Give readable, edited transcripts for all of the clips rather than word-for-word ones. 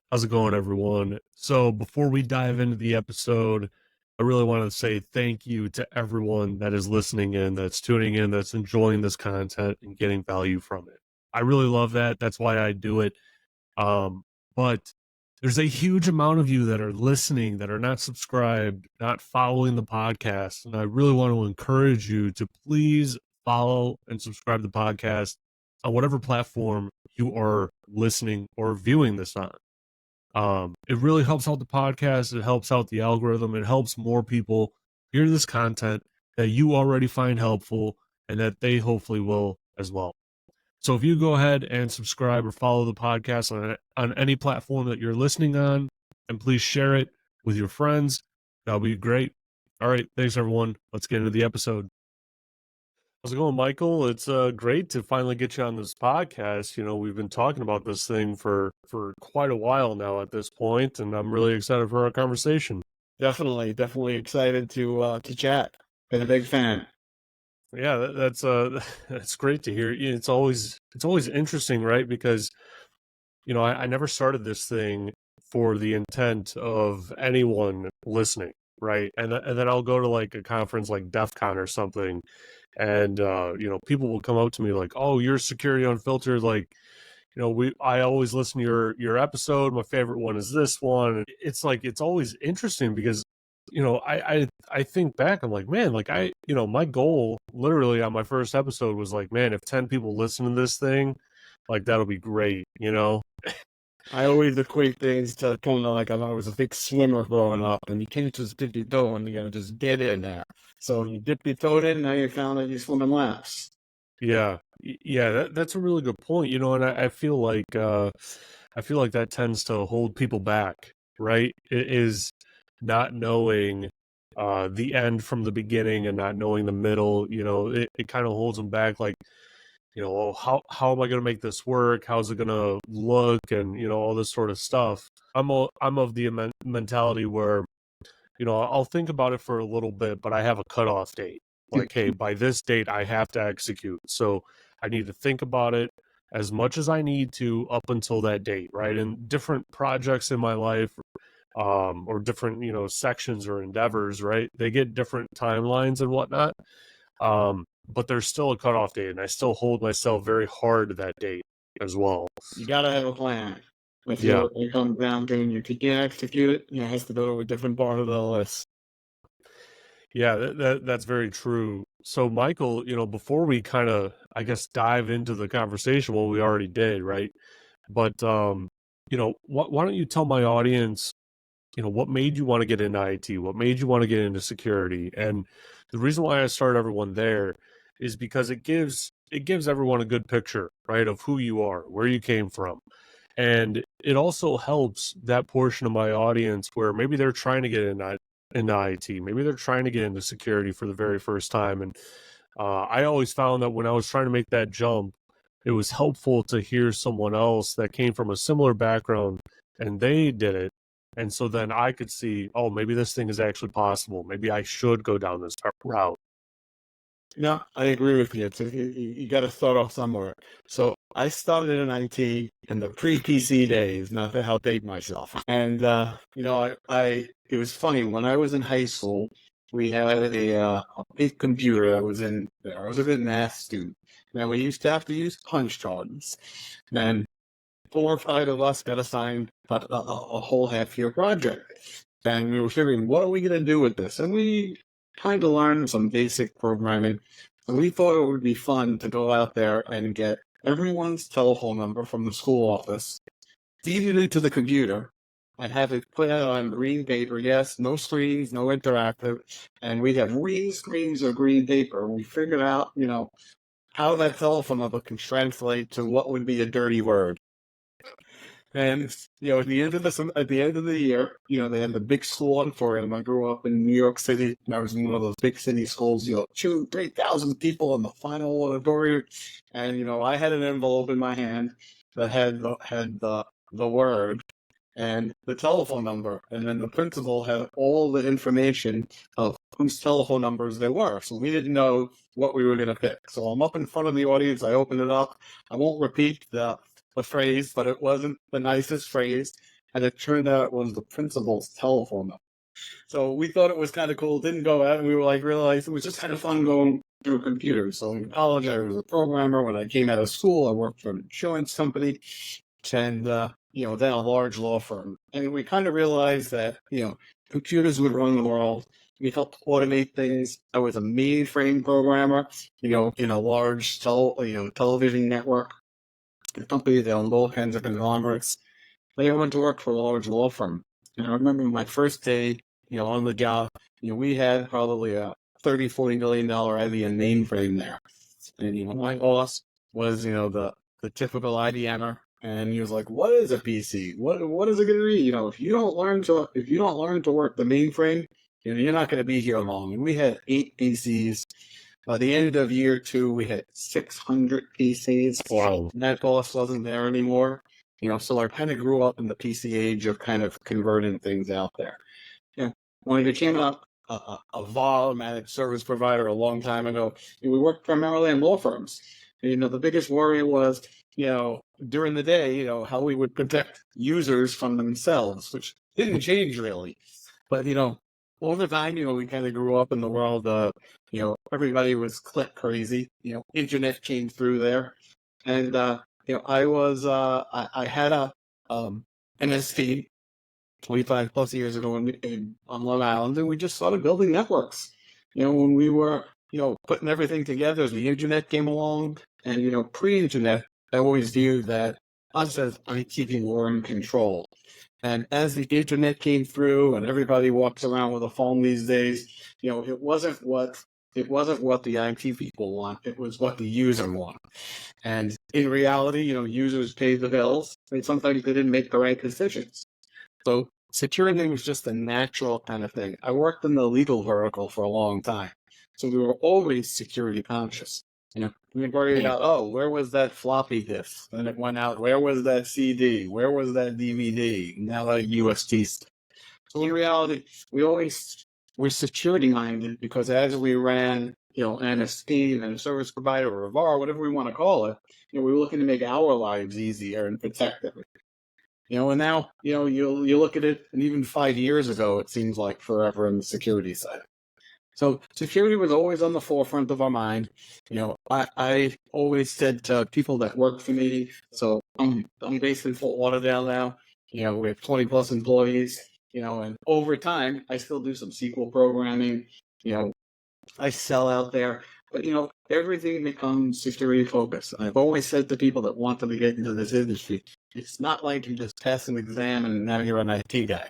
How's it going, everyone? So, before we dive into the episode, I really want to say thank you to everyone that is listening in, that's tuning in, that's enjoying this content and getting value from it. I really love that. That's why I do it. But there's a huge amount of you that are listening that are not subscribed, not following the podcast. And I really want to encourage you to please follow and subscribe to the podcast on whatever platform you are listening or viewing this on. It really helps out the podcast. It helps out the algorithm. It helps more people hear this content that you already find helpful and that they hopefully will as well. So if you go ahead and subscribe or follow the podcast on any platform that you're listening on, and please share it with your friends, that'll be great. All right. Thanks, everyone. Let's get into the episode. How's it going, Michael? It's great to finally get you on this podcast. You know, we've been talking about this thing for quite a while now at this point, and I'm really excited for our conversation. Definitely excited to chat. Been a big fan. Yeah, that's that's great to hear. It's always interesting, right? Because I never started this thing for the intent of anyone listening, right? And then I'll go to like a conference like DEF CON or something, and people will come up to me like, "Oh, you're Security Unfiltered." Like, I always listen to your episode. My favorite one is this one. It's like it's always interesting because I think back, I'm like, man, like my goal literally on my first episode was like, man, if 10 people listen to this thing, like that'll be great, I always equate things to kind of like I was a big swimmer growing up, and you can't just dip your toe and just get in there. So you dip your toe in, now you found that you're swimming laps. Yeah. Yeah, that's a really good point, and I feel like that tends to hold people back, right? It is not knowing the end from the beginning and not knowing the middle, it kind of holds them back like, oh, how am I going to make this work? How's it going to look? And, all this sort of stuff. I'm of the mentality where, I'll think about it for a little bit, but I have a cutoff date. Like, hey, by this date, I have to execute. So I need to think about it as much as I need to up until that date, right? And different projects in my life, or different, sections or endeavors, right? They get different timelines and whatnot. But there's still a cutoff date, and I still hold myself very hard to that date as well. You gotta have a plan. If Yeah. you come down to you can't execute it, you have to go to a different part of the list. Yeah, that's very true. So, Michael, before we kind of, I guess, dive into the conversation, well, we already did, right? But, why don't you tell my audience, what made you want to get into IT? What made you want to get into security? And the reason why I start everyone there is because it gives everyone a good picture, right, of who you are, where you came from. And it also helps that portion of my audience where maybe they're trying to get into IT, maybe they're trying to get into security for the very first time. And I always found that when I was trying to make that jump, it was helpful to hear someone else that came from a similar background and they did it. And so then I could see, oh, maybe this thing is actually possible. Maybe I should go down this route. No, I agree with you. You got to start off somewhere. So I started in IT in the pre-PC days, not to outdate myself. And it was funny when I was in high school. We had a big computer. I was a math student. Now we used to have to use punch cards. Then 4 or 5 of us got assigned a whole half-year project. And we were figuring, what are we going to do with this? And we kind of learned some basic programming. And we thought it would be fun to go out there and get everyone's telephone number from the school office, feed it into the computer, and have it put out on green paper. Yes, no screens, no interactive. And we'd have green screens or green paper. We figured out, how that telephone number can translate to what would be a dirty word. And at the end of the year, they had the big school auditorium. I grew up in New York City, and I was in one of those big city schools. 2,000-3,000 people in the final auditorium, and I had an envelope in my hand that had the word and the telephone number, and then the principal had all the information of whose telephone numbers there were. So we didn't know what we were going to pick. So I'm up in front of the audience. I open it up. I won't repeat the phrase, but it wasn't the nicest phrase. and it turned out it was the principal's telephone number. So we thought it was kind of cool. Didn't go out, and we were like, realized it was just kind of fun going through computers. So in college, I was a programmer. When I came out of school, I worked for an insurance company, and then a large law firm. And we kind of realized that computers would run the world. We helped automate things. I was a mainframe programmer, in a large television network. The company that owned all kinds of conglomerates. Later, I went to work for a large law firm. And I remember my first day, on the job, we had probably a $30, $40 million IBM mainframe there. And, my boss was, the typical IBMer. And he was like, what is a PC? What is it going to be? If you don't learn to work the mainframe, you're not going to be here long. And we had 8 PCs. By the end of year 2, we had 600 PCs. Wow. And that boss wasn't there anymore. So I kind of grew up in the PC age of kind of converting things out there. When I became a VAR, managed service provider, a long time ago, we worked primarily in law firms. And, the biggest worry was, during the day, how we would protect users from themselves, which didn't change really. But, over time, we kind of grew up in the world of, everybody was click crazy. Internet came through there. And, I had a NSP 25 plus years ago on Long Island, and we just started building networks. When we were, putting everything together, as the internet came along, and, pre-internet, I always viewed that us as IT were in control. And as the internet came through, and everybody walks around with a phone these days, it wasn't what the IT people want. It was what the user wanted. And in reality, users pay the bills, and sometimes they didn't make the right decisions. So security was just a natural kind of thing. I worked in the legal vertical for a long time. So we were always security conscious. We worried about, where was that floppy disk? Then it went out. Where was that CD? Where was that DVD? Now that UST stuff. So in reality, we're security minded because as we ran, an NSP and a service provider or a VAR, whatever we want to call it, we were looking to make our lives easier and protect everything. And now, you look at it, and even 5 years ago, it seems like forever in the security side. So security was always on the forefront of our mind. I always said to people that work for me, so I'm based in Fort Lauderdale now. We have 20 plus employees, and over time, I still do some SQL programming. I sell out there, but everything becomes security focused. I've always said to people that wanted to get into this industry, it's not like you just pass an exam and now you're an IT guy.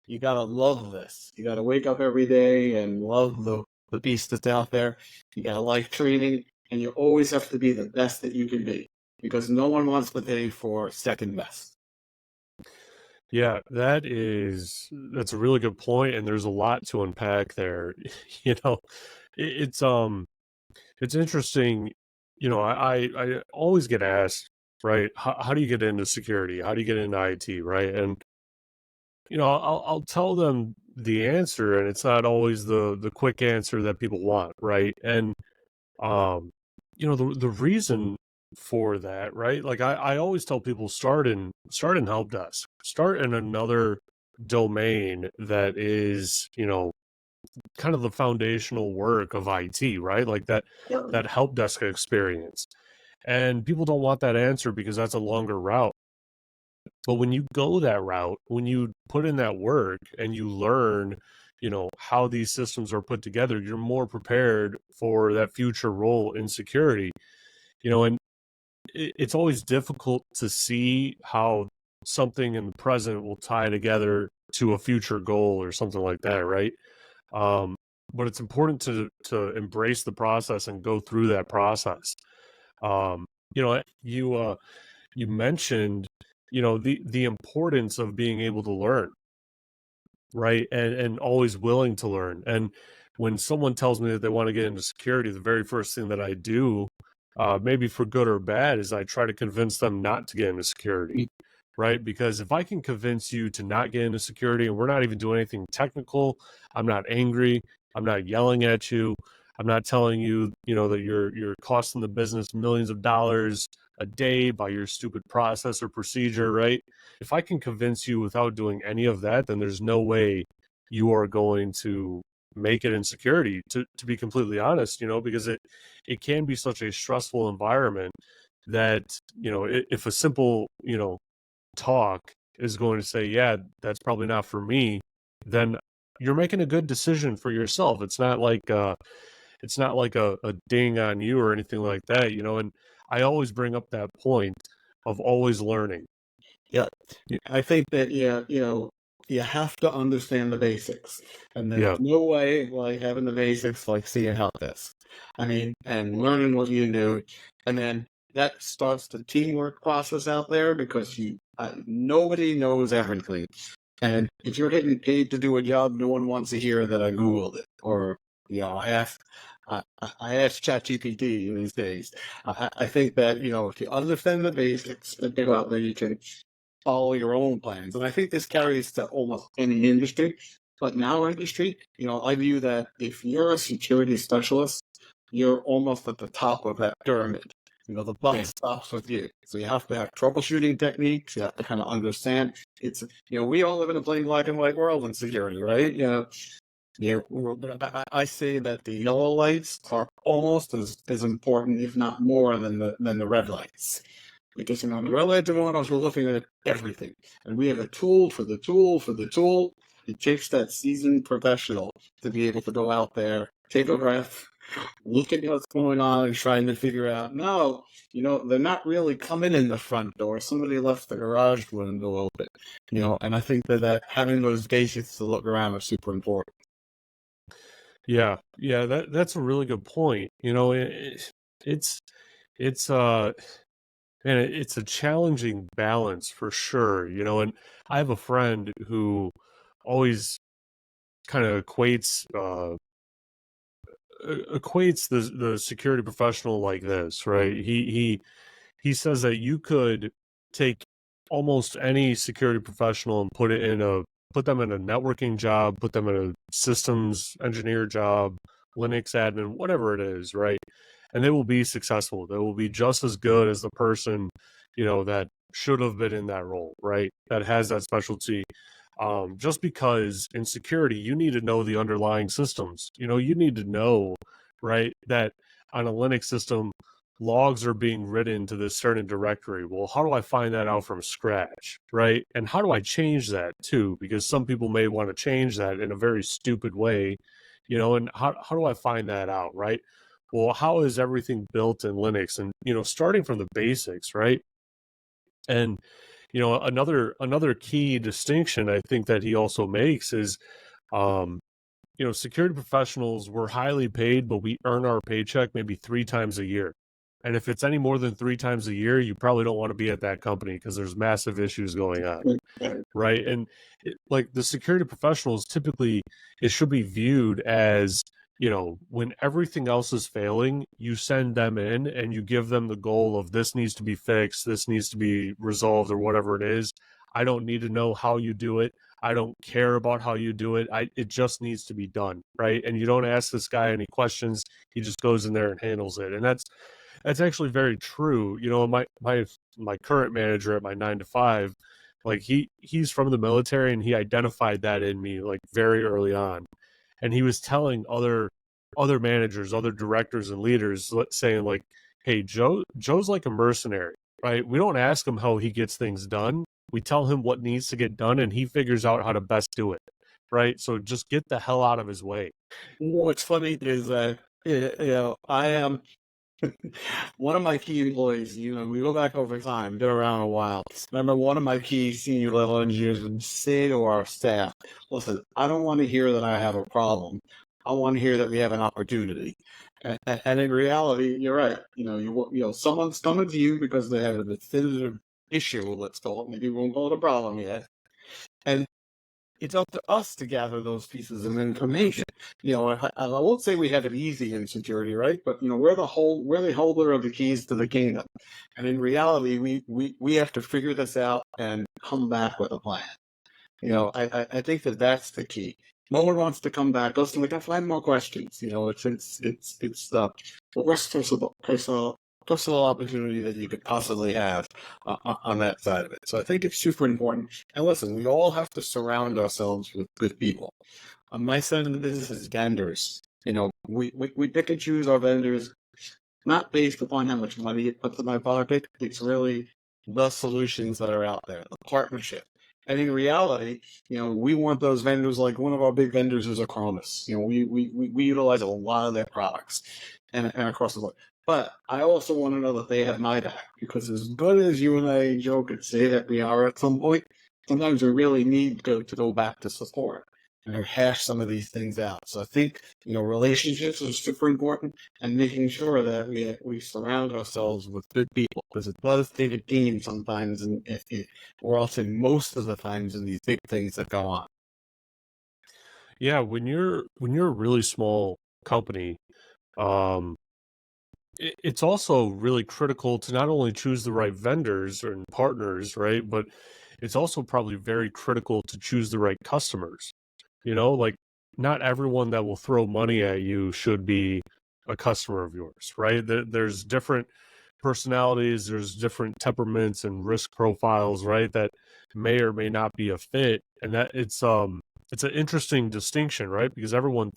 You gotta love this. You gotta wake up every day and love the beast that's out there. You gotta like training, and you always have to be the best that you can be because no one wants to pay for second best. Yeah, that's a really good point, and there's a lot to unpack there. You know, it's it's interesting. I always get asked, right? How do you get into security? How do you get into IT, right? And I'll tell them the answer, and it's not always the quick answer that people want, right? And um, the reason for that, right? Like I always tell people start in help desk, start in another domain that is, kind of the foundational work of IT, right? Like that help desk experience. And people don't want that answer because that's a longer route. But when you go that route, when you put in that work and you learn, how these systems are put together, you're more prepared for that future role in security. And it's always difficult to see how something in the present will tie together to a future goal or something like that, right? Um, but it's important to embrace the process and go through that process. Um, you mentioned, the importance of being able to learn, right? And always willing to learn. And when someone tells me that they want to get into security, the very first thing that I do, maybe for good or bad, is I try to convince them not to get into security, right? Because if I can convince you to not get into security and we're not even doing anything technical, I'm not angry, I'm not yelling at you, I'm not telling you, that you're costing the business millions of dollars, a day by your stupid process or procedure, right? If I can convince you without doing any of that, then there's no way you are going to make it in security, to be completely honest, because it can be such a stressful environment that, if a simple, talk is going to say, yeah, that's probably not for me, then you're making a good decision for yourself. It's not like a ding on you or anything like that, and I always bring up that point of always learning. Yeah, I think that you have to understand the basics, and there's Yeah. no way like having the basics like seeing how this. I mean, and learning what you do, and then that starts the teamwork process out there because nobody knows everything, and if you're getting paid to do a job, no one wants to hear that I googled it or I asked ChatGPT these days. I think that if you understand the basics, then go out there you can follow your own plans. And I think this carries to almost any industry. But in our industry, I view that if you're a security specialist, you're almost at the top of that pyramid. The buck stops with you. So you have to have troubleshooting techniques. You have to kind of understand. We all live in a plain black and white world in security, right? I say that the yellow lights are almost as important, if not more, than the red lights. Because the red lights are on us, we're looking at everything. And we have a tool for the tool for the tool. It takes that seasoned professional to be able to go out there, take a breath, look at what's going on and trying to figure out, no, they're not really coming in the front door. Somebody left the garage window open. And I think that having those basics to look around are super important. Yeah, that's a really good point. It's it's man, it's a challenging balance for sure, and I have a friend who always kind of equates the security professional like this, right? He says that you could take almost any security professional and put them in a networking job, put them in a systems engineer job, Linux admin, whatever it is, right? And they will be successful. They will be just as good as the person, that should have been in that role, right? That has that specialty. Just because in security, you need to know the underlying systems. You need to know, right, that on a Linux system, logs are being written to this certain directory. Well, how do I find that out from scratch, right? And how do I change that too? Because some people may want to change that in a very stupid way, and how do I find that out, right? Well, how is everything built in Linux? And, starting from the basics, right? And another key distinction I think that he also makes is, um, security professionals, we're highly paid, but we earn our paycheck maybe 3 times a year. And if it's any more than 3 times a year, you probably don't want to be at that company because there's massive issues going on, right? And like the security professionals, typically it should be viewed as, when everything else is failing, you send them in and you give them the goal of this needs to be fixed, this needs to be resolved, or whatever it is. I don't need to know how you do it. I don't care about how you do it. It just needs to be done, right? And you don't ask this guy any questions. He just goes in there and handles it. And that's actually very true. My current manager at my 9 to 5, like he's from the military and he identified that in me like very early on. And he was telling other managers, other directors and leaders, saying like, "Hey, Joe's like a mercenary, right? We don't ask him how he gets things done. We tell him what needs to get done and he figures out how to best do it." Right? So just get the hell out of his way. What's funny is that I am one of my key employees. We go back over time, been around a while. Remember, one of my key senior level engineers would say to our staff, "Listen, I don't want to hear that I have a problem. I want to hear that we have an opportunity." And in reality, you're right. Someone's coming to you because they have a definitive issue. Let's call it. Maybe we won't call it a problem yet. And it's up to us to gather those pieces of information. I won't say we have it easy in security, right? But we're the holder of the keys to the kingdom, and in reality, we have to figure this out and come back with a plan. I think that's the key. No one wants to come back. Listen, we got 5 more questions. It's the rest of the personal opportunity that you could possibly have on that side of it. So I think it's super important. And listen, we all have to surround ourselves with good people. On my side of the business is vendors. We pick and choose our vendors not based upon how much money it puts in my pocket. It's really the solutions that are out there, the partnership. And in reality, we want those vendors. Like one of our big vendors is Acronis. We utilize a lot of their products and across the board. But I also want to know that they have my back, because as good as you and I joke and say that we are at some point, sometimes we really need to go back to support and hash some of these things out. So I think, relationships are super important, and making sure that we surround ourselves with good people, because it does take a team sometimes, and or else in most of the times in these big things that go on. Yeah, when you're a really small company, um, it's also really critical to not only choose the right vendors and partners, right? But it's also probably very critical to choose the right customers. Like not everyone that will throw money at you should be a customer of yours, right? There's different personalities, there's different temperaments and risk profiles, right? That may or may not be a fit, and that it's an interesting distinction, right? Because everyone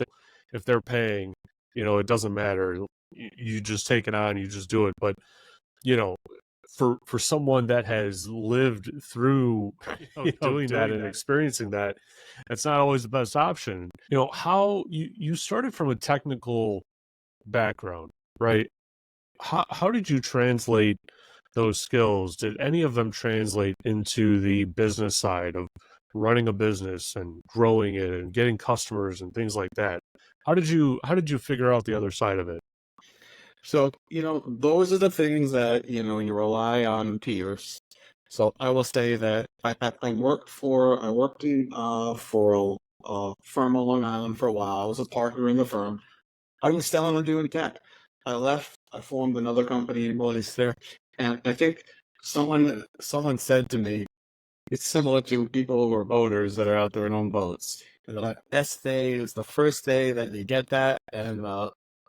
if they're paying, it doesn't matter. You just take it on, you just do it. But you know, for someone that has lived through doing that and experiencing that, it's not always the best option. How you started from a technical background, right? How did you translate those skills? Did any of them translate into the business side of running a business and growing it and getting customers and things like that? How did you figure out the other side of it? So, those are the things that, you rely on peers. So I will say that I worked for a firm on Long Island for a while. I was a partner in the firm. I was selling and doing tech. I left. I formed another company in place there, and I think someone said to me, it's similar to people who are boaters that are out there and own boats. And the best day is the first day that you get that, and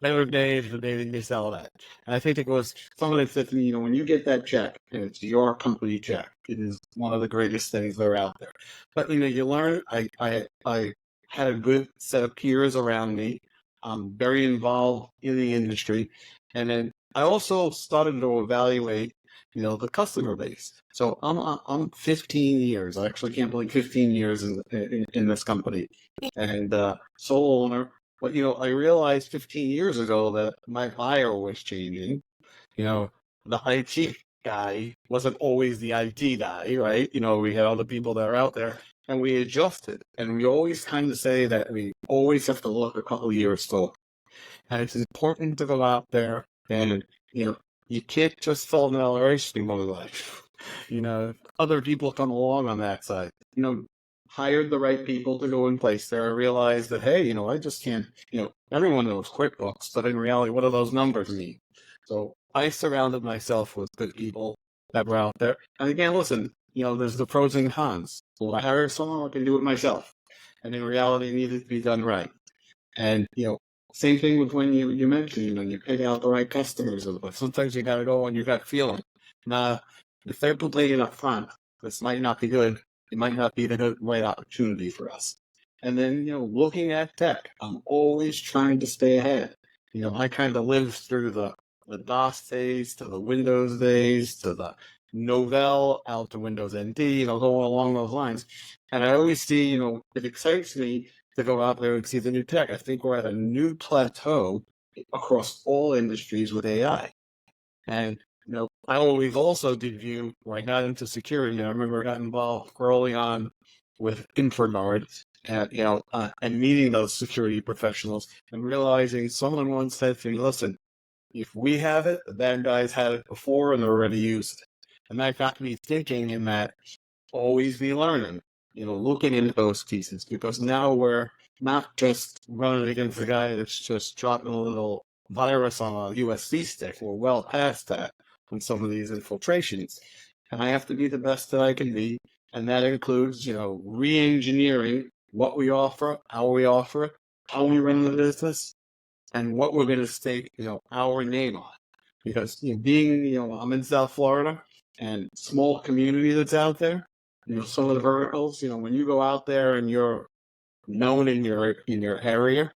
better day is the day that you sell that. And I think it was someone that said to me, when you get that check, and it's your company check, it is one of the greatest things that are out there. But you learn. I had a good set of peers around me. I'm very involved in the industry, and then I also started to evaluate the customer base. So I'm 15 years. I actually can't believe 15 years in this company, and sole owner. But I realized 15 years ago that my buyer was changing. The IT guy wasn't always the IT guy, right? We had other people that are out there, and we adjusted. And we always kind of say that we always have to look a couple of years forward. And it's important to go out there and, you can't just fall down the race anymore life. Other people come along on that side. Hired the right people to go in place there. I realized that, hey, I just can't, everyone knows QuickBooks, but in reality, what do those numbers mean? So I surrounded myself with good people that were out there. And again, listen, there's the pros and cons. Will I hire someone or I can do it myself? And in reality, it needed to be done right. And, same thing with when you mentioned, you pick out the right customers. But sometimes you got to go on your gut feeling. Now, if they're complaining up front, this might not be good. It might not be the right opportunity for us. And then, looking at tech, I'm always trying to stay ahead. I kind of lived through the DOS days to the Windows days to the Novell out to Windows NT, going along those lines. And I always see, it excites me to go out there and see the new tech. I think we're at a new plateau across all industries with AI. And, I always also did view, when I got into security, I remember I got involved early on with InfoGuard and, and meeting those security professionals and realizing someone once said to me, listen, if we have it, the bad guys had it before and they're already used it. And that got me thinking in that always be learning, looking into those pieces, because now we're not just running against the guy that's just dropping a little virus on a USB stick. We're well past that on some of these infiltrations. And I have to be the best that I can be. And that includes, re-engineering what we offer, how we offer it, how we run the business, and what we're going to stake, our name on. because being I'm in South Florida, and small community that's out there, some of the verticals, when you go out there and you're known in your area,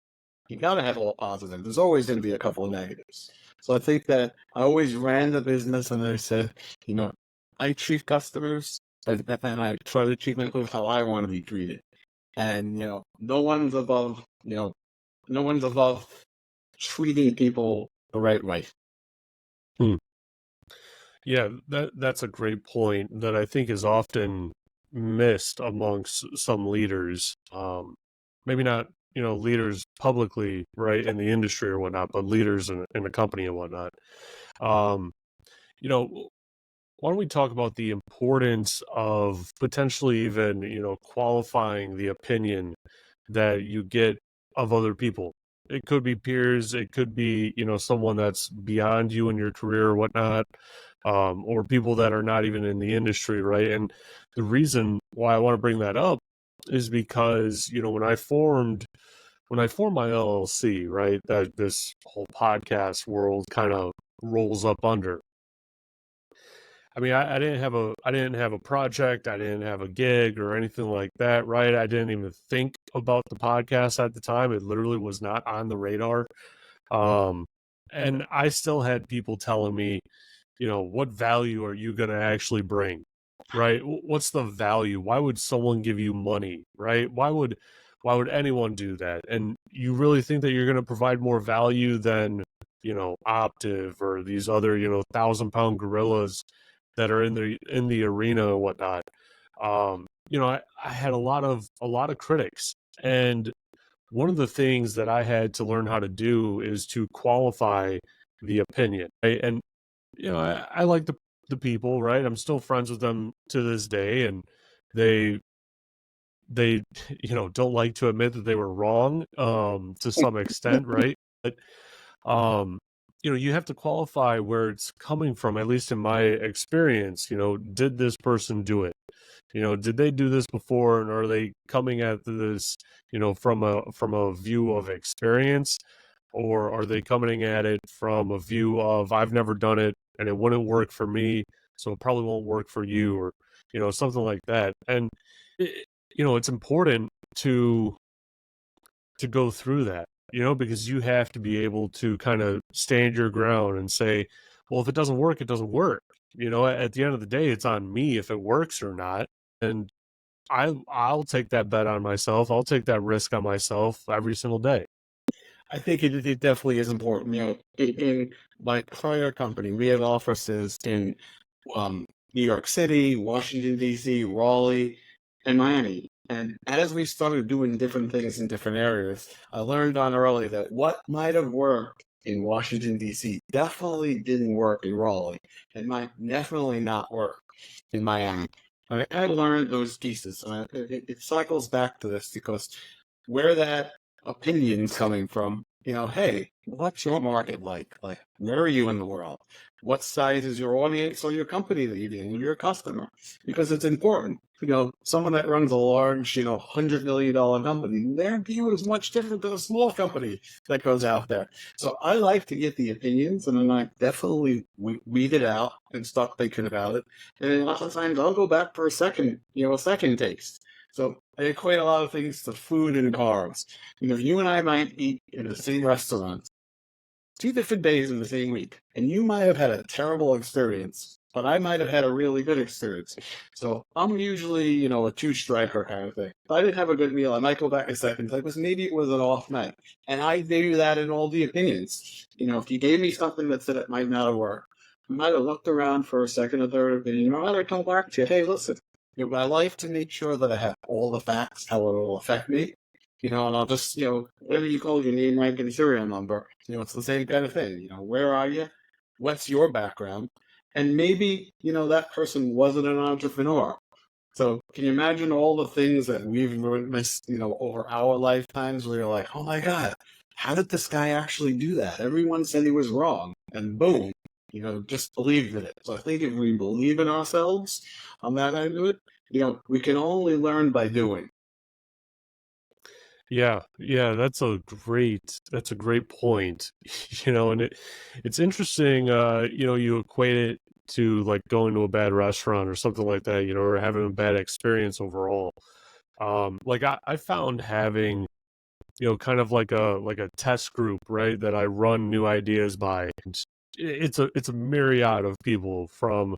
you gotta have all positive. There's always going to be a couple of negatives. So I think that I always ran the business, and I said, you know, I treat customers and I try to treat them how I want to be treated. And no one's above, no one's above treating people the right way. Hmm. Yeah, that's a great point that I think is often missed amongst some leaders. Maybe not, leaders publicly, right, in the industry or whatnot, but leaders in the company and whatnot. Um, you know, why don't we talk about the importance of potentially even, qualifying the opinion that you get of other people? It could be peers, it could be, someone that's beyond you in your career or whatnot, or people that are not even in the industry, right? And the reason why I want to bring that up is because, when I formed my LLC, right, that this whole podcast world kind of rolls up under. I mean, I didn't have a project, I didn't have a gig or anything like that, right? I didn't even think about the podcast at the time. It literally was not on the radar. Um, and I still had people telling me, what value are you going to actually bring? Right? What's the value? Why would someone give you money, right? Why would anyone do that? And you really think that you're going to provide more value than, Optiv or these other, 1,000-pound gorillas that are in the arena and whatnot. I had a lot of critics, and one of the things that I had to learn how to do is to qualify the opinion, right? And I like the people, right? I'm still friends with them to this day, and they they don't like to admit that they were wrong, to some extent, right? But you have to qualify where it's coming from. At least in my experience, did this person do it? Did they do this before, and are they coming at this, from a view of experience, or are they coming at it from a view of I've never done it and it wouldn't work for me, so it probably won't work for you, or something like that. And it's important to go through that, because you have to be able to kind of stand your ground and say, well, if it doesn't work, it doesn't work. At the end of the day, it's on me if it works or not. And I'll take that bet on myself. I'll take that risk on myself every single day. I think it definitely is important. In my prior company, we have offices in um, New York City, Washington, D.C., Raleigh, and Miami. And as we started doing different things in different areas, I learned on early that what might have worked in Washington, D.C. definitely didn't work in Raleigh. It might definitely not work in Miami. I learned those pieces. And it cycles back to this because where that opinion's coming from, hey, what's your market like? Like, where are you in the world? What size is your audience or your company that you're dealing with, your customer? Because it's important. Someone that runs a large, $100 million company, their view is much different than a small company that goes out there. So I like to get the opinions, and then I definitely weed it out and start thinking about it. And then lots of times I'll go back for a second taste. So I equate a lot of things to food and carbs. You and I might eat in the same restaurant 2 different days in the same week, and you might have had a terrible experience, but I might have had a really good experience. So I'm usually, a two-striker kind of thing. If I didn't have a good meal, I might go back a second time because maybe it was an off night. And I gave you that in all the opinions. If you gave me something that said it might not have worked, I might have looked around for a second or third opinion. I might have come back to you, hey, listen, my life to make sure that I have all the facts, how it will affect me, and I'll just, whatever you call your name, rank, and serial number, it's the same kind of thing. Where are you? What's your background? And maybe, that person wasn't an entrepreneur. So can you imagine all the things that we've witnessed, over our lifetimes where you're like, oh my God, how did this guy actually do that? Everyone said he was wrong. And boom, just believed in it. So I think if we believe in ourselves on that end of it, we can only learn by doing. Yeah, that's a great point. And it's interesting, you equate it to like going to a bad restaurant or something like that, or having a bad experience overall. Like I found having, kind of like a test group, right, that I run new ideas by. And it's a myriad of people from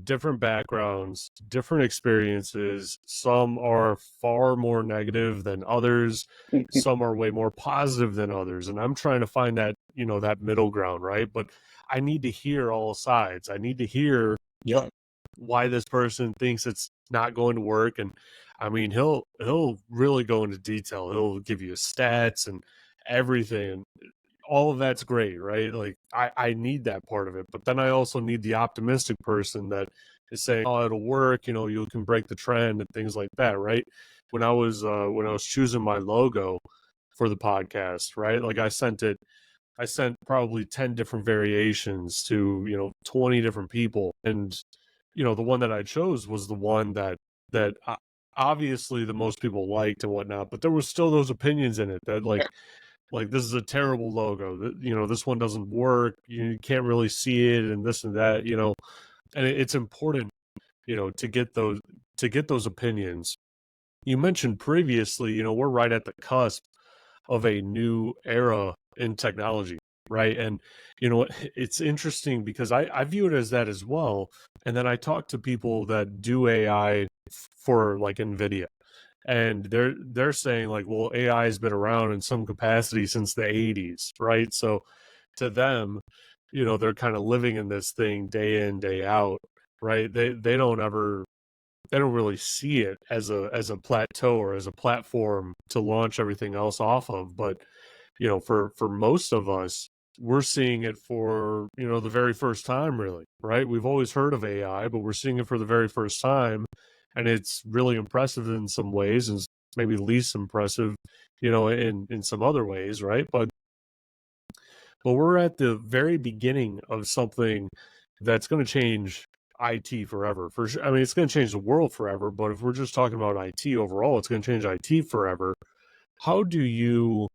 different backgrounds, different experiences. Some are far more negative than others. Some are way more positive than others. And I'm trying to find that, that middle ground, right? But I need to hear all sides. I need to hear Yeah. why this person thinks it's not going to work. And I mean, he'll really go into detail. He'll give you stats and everything. All of that's great, right? Like I need that part of it, but then I also need the optimistic person that is saying, "Oh, it'll work." You can break the trend and things like that, right? When I was choosing my logo for the podcast, right? Like I sent probably 10 different variations to 20 different people, and the one that I chose was the one that obviously the most people liked and whatnot, but there was still those opinions in it that like this is a terrible logo, that this one doesn't work, you can't really see it, and this and that, and it's important, to get those opinions. You mentioned previously, we're right at the cusp of a new era in technology, right? And it's interesting because I view it as that as well. And then I talk to people that do AI for like NVIDIA, and they're saying like, well, AI has been around in some capacity since the 80s, right? So to them, they're kind of living in this thing day in, day out, right? They don't really see it as a plateau or as a platform to launch everything else off of. But for most of us, we're seeing it for the very first time, really, right? We've always heard of AI, but we're seeing it for the very first time, and it's really impressive in some ways, and maybe least impressive, in some other ways, right? But we're at the very beginning of something that's going to change IT forever. For sure. I mean, it's going to change the world forever. But if we're just talking about IT overall, it's going to change IT forever. How do you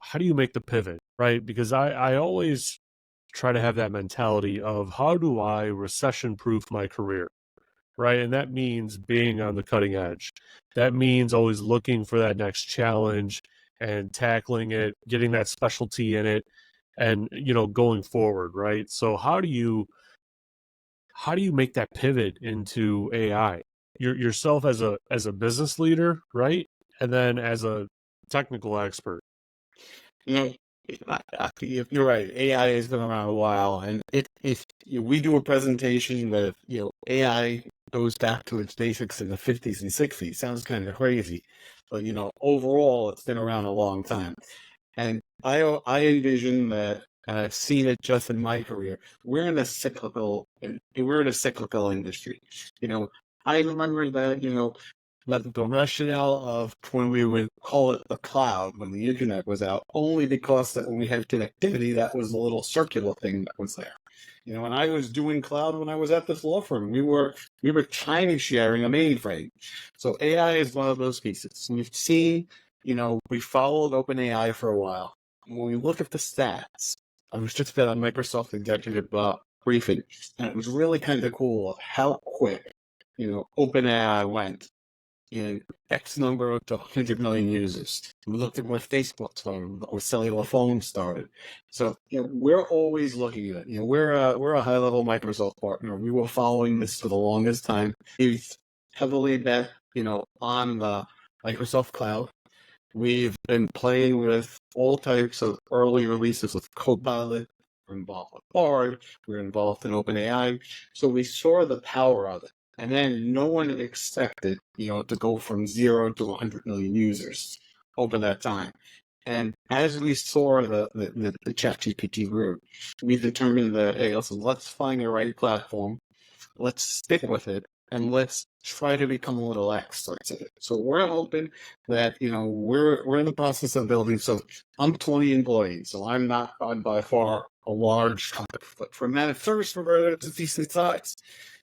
how do you make the pivot, right? Because I always try to have that mentality of how do I recession proof my career, right? And that means being on the cutting edge. That means always looking for that next challenge and tackling it, getting that specialty in it, and going forward, right? So how do you make that pivot into AI? Yourself as a business leader, right? And then as a technical expert. You know, you're right. AI has been around a while, and if we do a presentation that AI goes back to its basics in the 50s and 60s, sounds kind of crazy, but overall, it's been around a long time. And I envision that, and I've seen it just in my career. We're in a cyclical industry. You know, I remember that the rationale of when we would call it the cloud when the internet was out, only because that when we had connectivity, that was the little circular thing that was there. When I was doing cloud when I was at this law firm, we were time sharing a mainframe. So AI is one of those pieces. We've seen, we followed OpenAI for a while. When we look at the stats, I was just at a Microsoft executive briefing, and it was really kind of cool how quick, OpenAI went in X number to 100 million users. We looked at when Facebook started, or cellular phones started. So, we're always looking at it. We're a high level Microsoft partner. We were following this for the longest time. We've heavily bet, on the Microsoft Cloud. We've been playing with all types of early releases of Copilot. We're involved with Bard. We're involved in OpenAI. So we saw the power of it. And then no one expected, to go from 0 to 100 million users over that time. And as we saw the ChatGPT group, we determined that, hey, listen, let's find the right platform, let's stick with it, and let's try to become a little experts at it. So we're hoping that we're in the process of building. So I'm 20 employees, so I'm not by far a large company, but for managed service provider, it's a decent size.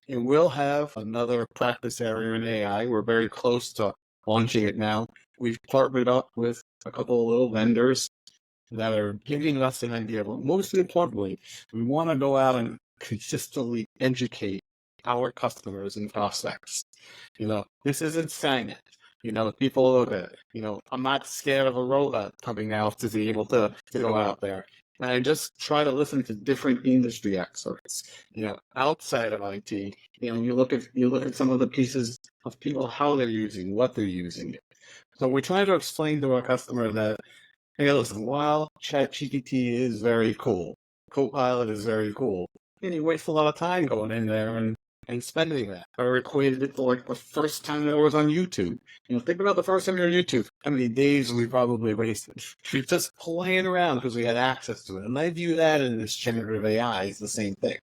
And we'll have another practice area in AI. We're very close to launching it now. We've partnered up with a couple of little vendors that are giving us an idea. But most importantly, we want to go out and consistently educate our customers and prospects. This isn't science. People look at it. I'm not scared of a robot coming out to be able to go out there. And I just try to listen to different industry experts, outside of IT. You look at some of the pieces of people, how they're using, what they're using it. So we try to explain to our customer that, hey, listen, while ChatGPT is very cool, Copilot is very cool, and you waste a lot of time going in there and spending that. Or equated it to like the first time that I was on YouTube. Think about the first time you're on YouTube. How many days we probably wasted? Just playing around because we had access to it. And I view that in this generative AI is the same thing.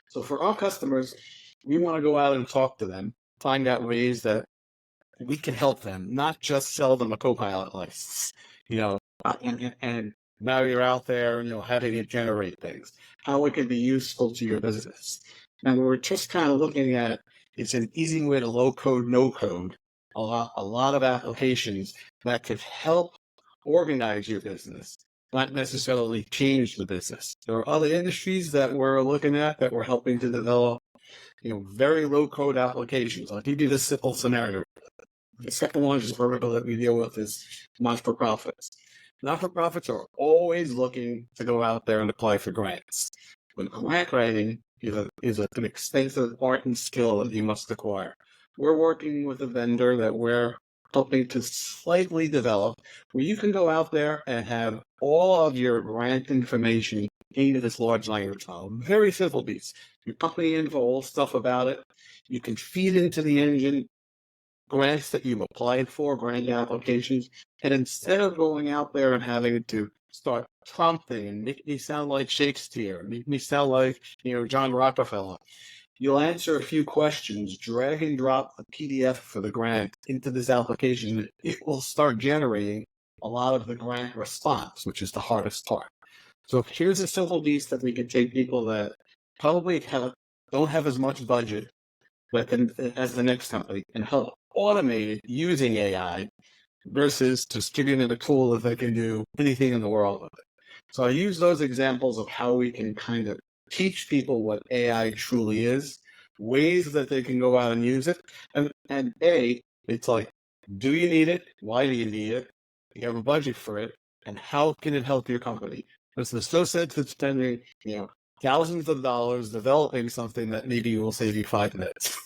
So for our customers, we want to go out and talk to them, find out ways that we can help them, not just sell them a Copilot license. And now you're out there, having it generate things, how it can be useful to your business. Now, we're just kind of looking at it's an easy way to low code, no code, a lot of applications that could help organize your business, not necessarily change the business. There are other industries that we're looking at that we're helping to develop, very low code applications. I'll give you this simple scenario. The second one is vertical that we deal with is not-for-profits. Not-for-profits are always looking to go out there and apply for grants. But grant writing is an extensive art and skill that you must acquire. We're working with a vendor that we're helping to slightly develop, where you can go out there and have all of your grant information into this large language model. Very simple piece. Your company info, all stuff about it. You can feed into the engine grants that you've applied for, grant applications, and instead of going out there and having to start prompting and make me sound like Shakespeare, make me sound like, John Rockefeller, you'll answer a few questions, drag and drop the PDF for the grant into this application, and it will start generating a lot of the grant response, which is the hardest part. So here's a simple piece that we can take people that probably don't have as much budget as the next company and help automate it using AI versus just giving it a tool that they can do anything in the world with it. So I use those examples of how we can kind of teach people what AI truly is, ways that they can go out and use it. And it's like, do you need it? Why do you need it? Do you have a budget for it? And how can it help your company? Because there's no sense in spending, thousands of dollars developing something that maybe will save you 5 minutes.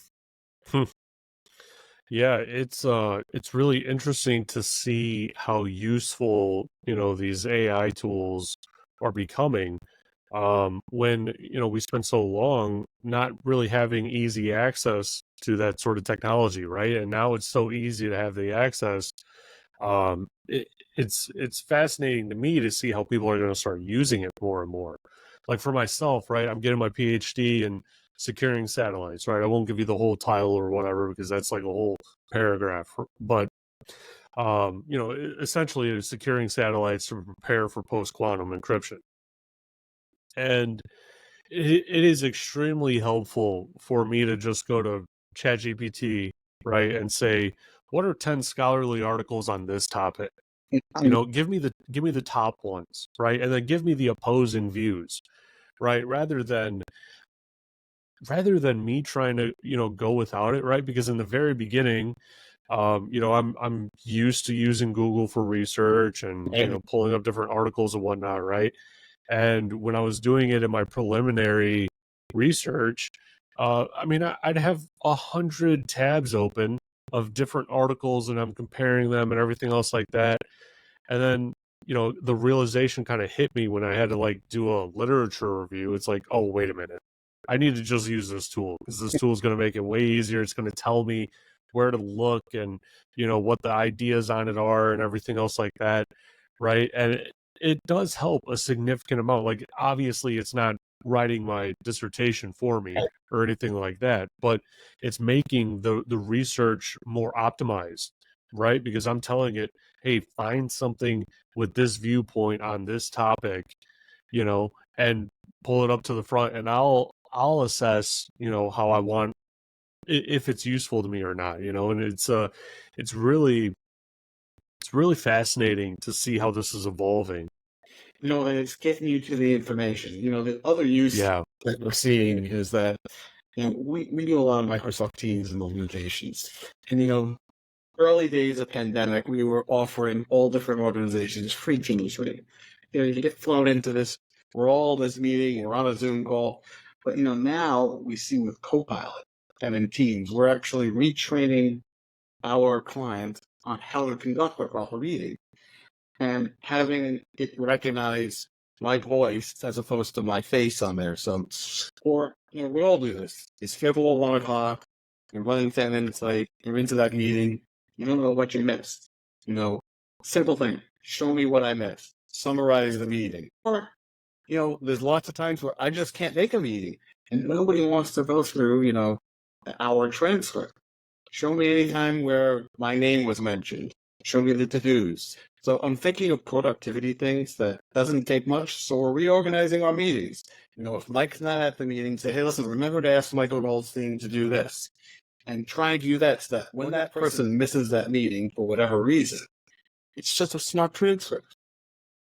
Yeah, it's really interesting to see how useful, these AI tools are becoming. When, we spent so long not really having easy access to that sort of technology, right? And now it's so easy to have the access. It's fascinating to me to see how people are going to start using it more and more. Like for myself, right? I'm getting my PhD in securing satellites, right? I won't give you the whole title or whatever because that's like a whole paragraph. But essentially it's securing satellites to prepare for post-quantum encryption. And it is extremely helpful for me to just go to ChatGPT, right, and say, what are 10 scholarly articles on this topic? Give me the top ones, right? And then give me the opposing views, right? Rather than me trying to, go without it, right? Because in the very beginning, I'm used to using Google for research and, pulling up different articles and whatnot, right? And when I was doing it in my preliminary research, I'd have 100 tabs open of different articles and I'm comparing them and everything else like that. And then, the realization kind of hit me when I had to like do a literature review. It's like, oh, wait a minute. I need to just use this tool because this tool is going to make it way easier. It's going to tell me where to look and, what the ideas on it are and everything else like that. Right. And it does help a significant amount. Like, obviously, it's not writing my dissertation for me or anything like that, but it's making the research more optimized, right? Because I'm telling it, hey, find something with this viewpoint on this topic, and pull it up to the front, and I'll assess, how I want if it's useful to me or not, and it's really fascinating to see how this is evolving. And it's getting you to the information. The other use Yeah. that we're seeing is that, we do a lot of Microsoft Teams and organizations. And, early days of pandemic, we were offering all different organizations free Teams. Right? You get thrown into this, we're all this meeting, we're on a Zoom call. But, now we see with Copilot and in Teams, we're actually retraining our client on how to conduct a proper meeting and having it recognize my voice as opposed to my face on there. So, or, we all do this. It's scheduled at 1 o'clock. You're running 10 minutes late. You're into that meeting. You don't know what you missed. Simple thing. Show me what I missed. Summarize the meeting. Or, there's lots of times where I just can't make a meeting and nobody wants to go through, an hour transcript. Show me any time where my name was mentioned. Show me the to-dos. So I'm thinking of productivity things that doesn't take much. So we're reorganizing our meetings. If Mike's not at the meeting, say, hey, listen, remember to ask Michael Goldstein to do this. And try and do that so that when that person misses that meeting for whatever reason, it's just a smart transcript.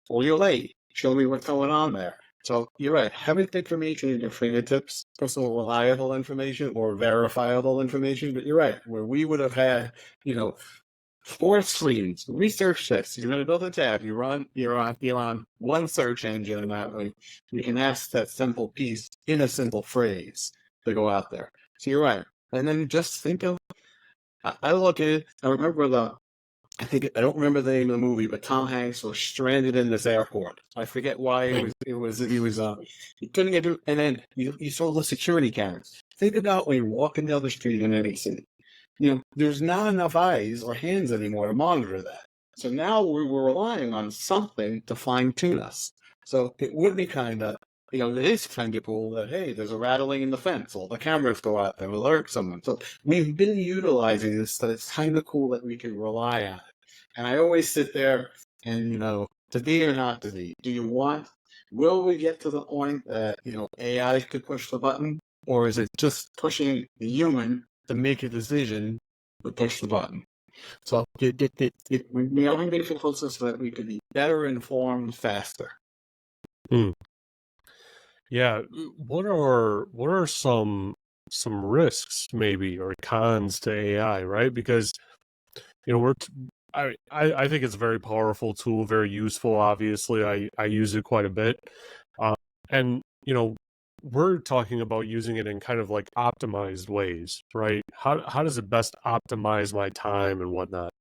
Or you're late. Show me what's going on there. So you're right. Having information at your fingertips, personal reliable information or verifiable information, but you're right. Where we would have had, 4 screens, research this. You're going to build a tab. You're on one search engine, and that way you can ask that simple piece in a simple phrase to go out there. So you're right. And then just think of, I look at it, I don't remember the name of the movie, but Tom Hanks was stranded in this airport. I forget why he couldn't get through, and then you saw the security cameras. Think about when you're walking down the street in any city. There's not enough eyes or hands anymore to monitor that. So now we're relying on something to fine tune us. So it would be kind of, it is kind of cool that, hey, there's a rattling in the fence. All the cameras go out and alert someone. So we've been utilizing this, so it's kind of cool that we can rely on it. And I always sit there and, to be or not to be, will we get to the point that, AI could push the button? Or is it just pushing the human to make a decision to push the button? So we are going to closer so that we could be better informed faster. Yeah. What are some risks maybe or cons to AI, right? Because I think it's a very powerful tool, very useful. Obviously, I use it quite a bit, and we're talking about using it in kind of like optimized ways, right? How does it best optimize my time and whatnot?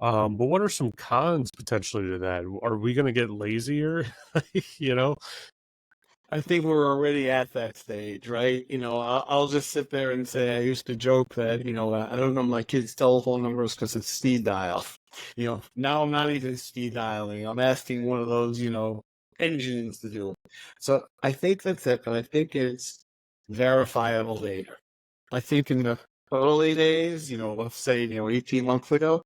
But what are some cons potentially to that? Are we going to get lazier? you know? I think we're already at that stage, right? I'll just sit there and say I used to joke that, I don't know my kids' telephone numbers because it's speed dial. Now I'm not even speed dialing. I'm asking one of those, engines to do it. So I think that's it, but I think it's verifiable data. I think in the early days, let's say, 18 months ago,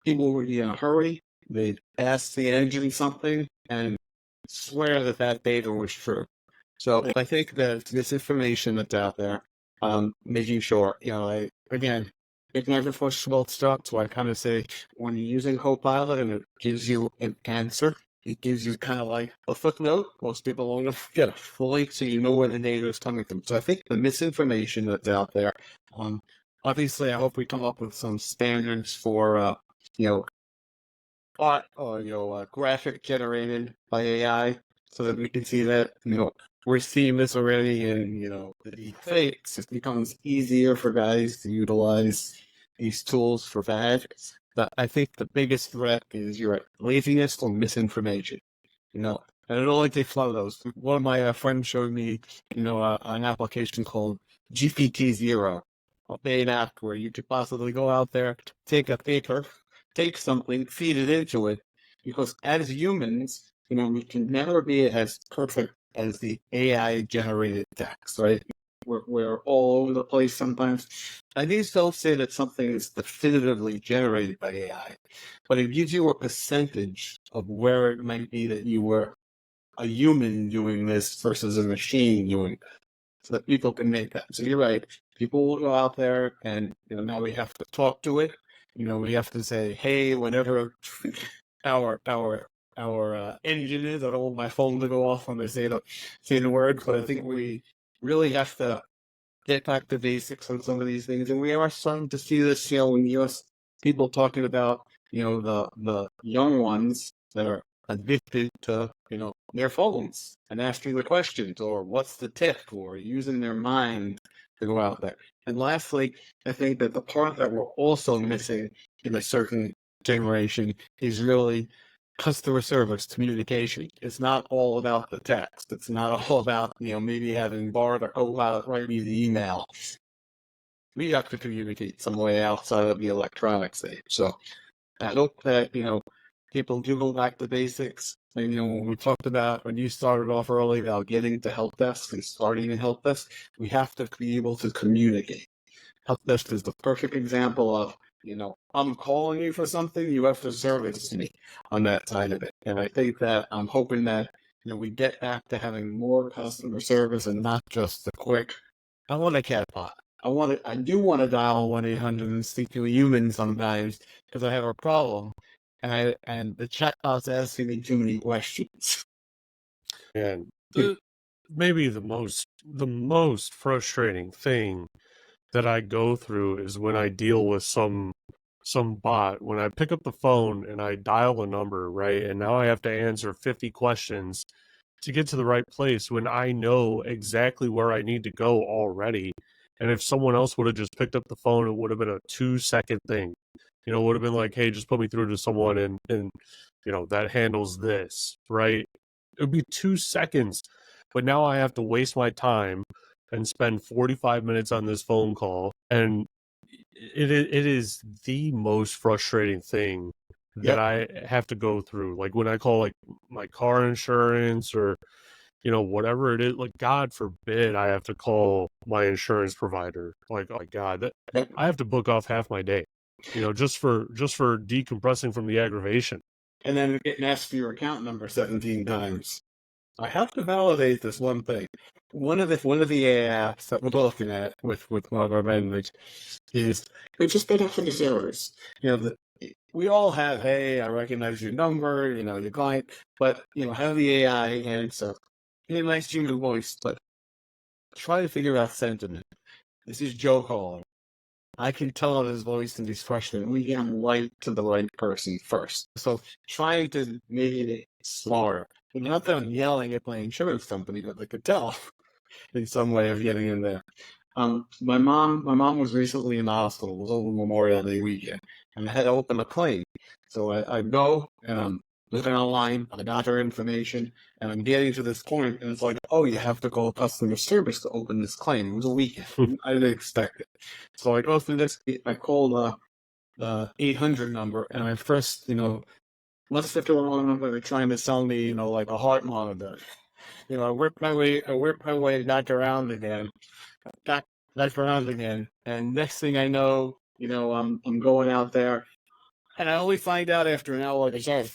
people would be in a hurry. They'd ask the engine something and swear that data was true. So I think that this information that's out there, making sure, again, it never pushes both stops. So I kind of say when you're using Copilot and it gives you an answer, it gives you kind of like a footnote. Most people won't get it fully, so you know where the data is coming from. So I think the misinformation that's out there, obviously, I hope we come up with some standards for, art or graphic generated by AI, so that we can see that we're seeing this already in the deep fakes. It becomes easier for guys to utilize these tools for bad. But I think the biggest threat is laziness or misinformation. And it only takes one of those. One of my friends showed me an application called GPT-0, a paid app where you could possibly go out there, take a paper, take something, feed it into it, because as humans, we can never be as perfect as the AI generated text, right? We're all over the place sometimes. I need to say that something is definitively generated by AI, but it gives you a percentage of where it might be that you were a human doing this versus a machine doing that, so that people can make that. So you're right. People will go out there, and now we have to talk to it. We have to say, hey, whenever our engine is. I don't want my phone to go off when they say the word, but I think we really have to get back to basics on some of these things, and we are starting to see this, in the U.S. People talking about, the young ones that are addicted to, their phones and asking the questions, or what's the tip, or using their mind to go out there. And lastly, I think that the part that we're also missing in a certain generation is really customer service communication. It's not all about the text. It's not all about, maybe having Bart or Copilot write me the email. We have to communicate some way outside of the electronics age. So I hope that, people do go back to basics. And, when we talked about, when you started off early about getting to help desk and starting a help desk, we have to be able to communicate. Help desk is the perfect example of, I'm calling you for something, you have to service me on that side of it. And I think that I'm hoping that, we get back to having more customer service and not just the quick, I want a chatbot. I do want to dial 1-800 and speak to a human sometimes because I have a problem. And the chatbot's asking me too many questions. And maybe the most frustrating thing that I go through is when I deal with some bot, when I pick up the phone and I dial a number, right? And now I have to answer 50 questions to get to the right place when I know exactly where I need to go already. And if someone else would have just picked up the phone, it would have been a 2-second thing. It would have been like, hey, just put me through to someone and that handles this, right? It would be 2 seconds. But now I have to waste my time and spend 45 minutes on this phone call. And it is the most frustrating thing that I have to go through. Like when I call like my car insurance or whatever it is, like God forbid I have to call my insurance provider. Like, oh my God, I have to book off half my day, just for decompressing from the aggravation. And then getting asked for your account number 17 times. I have to validate this one thing. One of the AI apps that we're looking at with one of our vendors is we just get for the servers. We all have, hey, I recognize your number, your client, but have the AI answer. Hey, nice human voice, but try to figure out sentiment. This is Joe calling. I can tell on his voice and his question. We get right to the right person first. So trying to make it smarter. Not that I'm yelling at my insurance company, but I could tell in some way of getting in there. My mom was recently in the hospital. It was over Memorial Day weekend, and I had to open a claim. So I go and I'm looking online. I got her information, and I'm getting to this point, and it's like, oh, you have to call customer service to open this claim. It was a weekend. I didn't expect it. So I go through this. I call the 800 number, and I first, let's get to the wrong number. They're trying to sell me, like a heart monitor. I work my way back around again, back around again, and next thing I know, I'm going out there, and I only find out after an hour, like I said,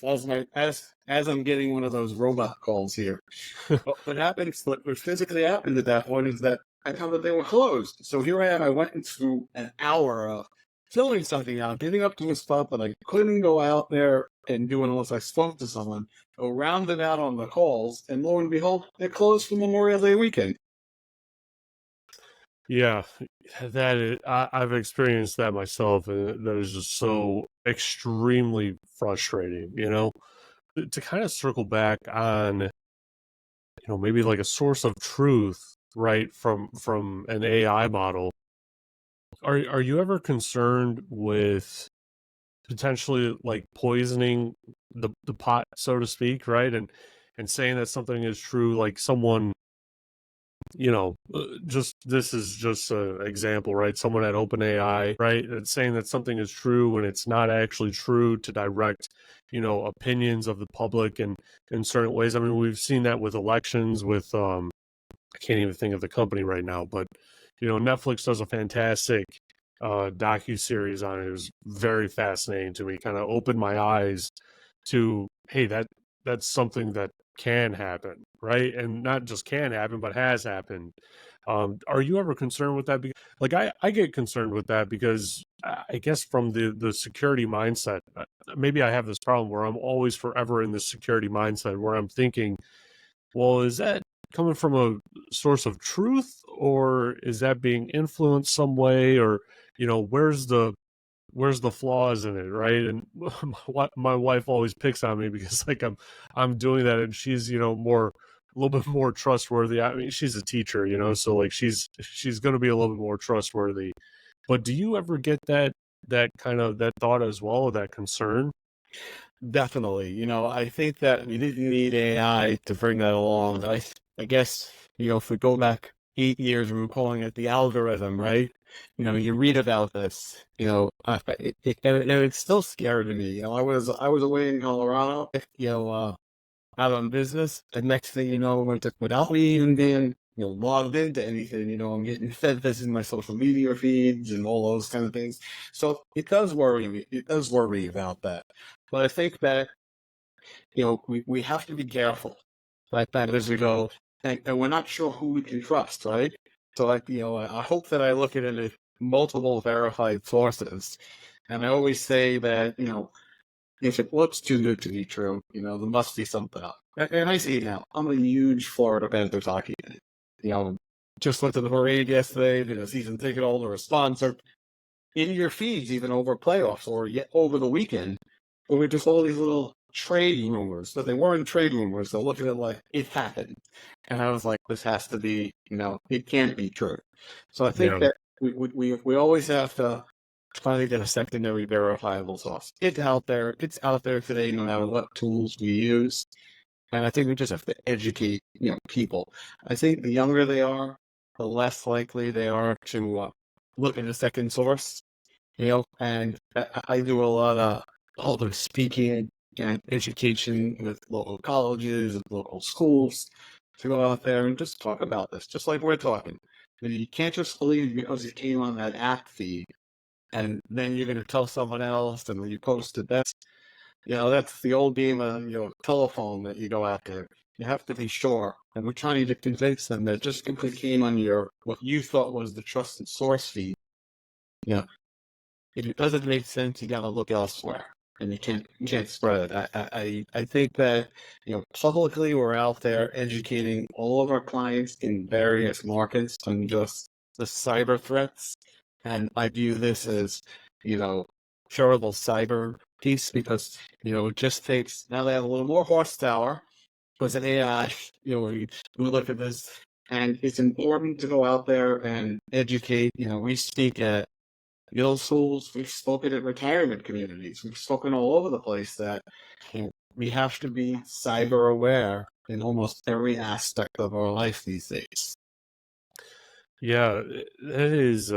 as I'm getting one of those robot calls here. What physically happened at that point is that I found that they were closed. So here I am. I went into an hour of filling something out, getting up to a spot that I couldn't go out there and do unless I spoke to someone. Go rounded out on the calls, and lo and behold, they're closed for Memorial Day weekend. Yeah, I've experienced that myself, and that is just so extremely frustrating. To kind of circle back on, maybe like a source of truth, right, from an AI model. Are you ever concerned with potentially like poisoning the pot, so to speak, right? And saying that something is true, like someone, just this is just an example, right? Someone at OpenAI, right, and saying that something is true when it's not actually true to direct, opinions of the public and in certain ways. I mean, we've seen that with elections, with I can't even think of the company right now, but Netflix does a fantastic docu-series on it. It was very fascinating to me. Kind of opened my eyes to, hey, that's something that can happen, right? And not just can happen, but has happened. Are you ever concerned with that? Like I get concerned with that because I guess from the security mindset, maybe I have this problem where I'm always forever in this security mindset where I'm thinking, well, is that coming from a source of truth, or is that being influenced some way, or where's the flaws in it, right? And my wife always picks on me because like I'm doing that, and she's more a little bit more trustworthy. I mean, she's a teacher, so like she's going to be a little bit more trustworthy. But do you ever get that kind of that thought as well, or that concern? Definitely. I think that we didn't need AI to bring that along. I guess, if we go back 8 years, we were calling it the algorithm, right? You read about this, and it's still scary to me. I was away in Colorado, out on business, and next thing you know, without me even being, logged into anything, I'm getting fed this in my social media feeds and all those kind of things. So it does worry me. It does worry me about that. But I think that, we have to be careful like that as we go, and we're not sure who we can trust, right? So like, I hope that I look at it as multiple verified sources. And I always say that, if it looks too good to be true, there must be something up. And I see it now. I'm a huge Florida Panthers hockey fan. Just went to the parade yesterday, season ticket holder, a sponsor. In your feeds, even over playoffs or yet over the weekend, there were just all these little trade rumors, but they weren't trade rumors. They're looking at like it happened, and I was like, this has to be, it can't be true. So I think Yeah. that we always have to try to get a secondary verifiable source. It's out there. It's out there today, no matter what tools we use. And I think we just have to educate, people. I think the younger they are, the less likely they are to look at a second source. And I do a lot of all the speaking and education with local colleges and local schools to go out there and just talk about this, just like we're talking. You can't just believe because it came on that app feed, and then you're going to tell someone else, and when you post it, that's the old game of, telephone that you go out there. You have to be sure. And we're trying to convince them that just because it came on what you thought was the trusted source feed, if it doesn't make sense, you got to look elsewhere, and you can't spread it. I think that publicly we're out there educating all of our clients in various markets on just the cyber threats, and I view this as shareable cyber piece because it just takes now they have a little more horsepower with an AI. We look at this, and it's important to go out there and educate. We speak at middle schools, we've spoken at retirement communities, we've spoken all over the place that we have to be cyber aware in almost every aspect of our life these days. Yeah, that is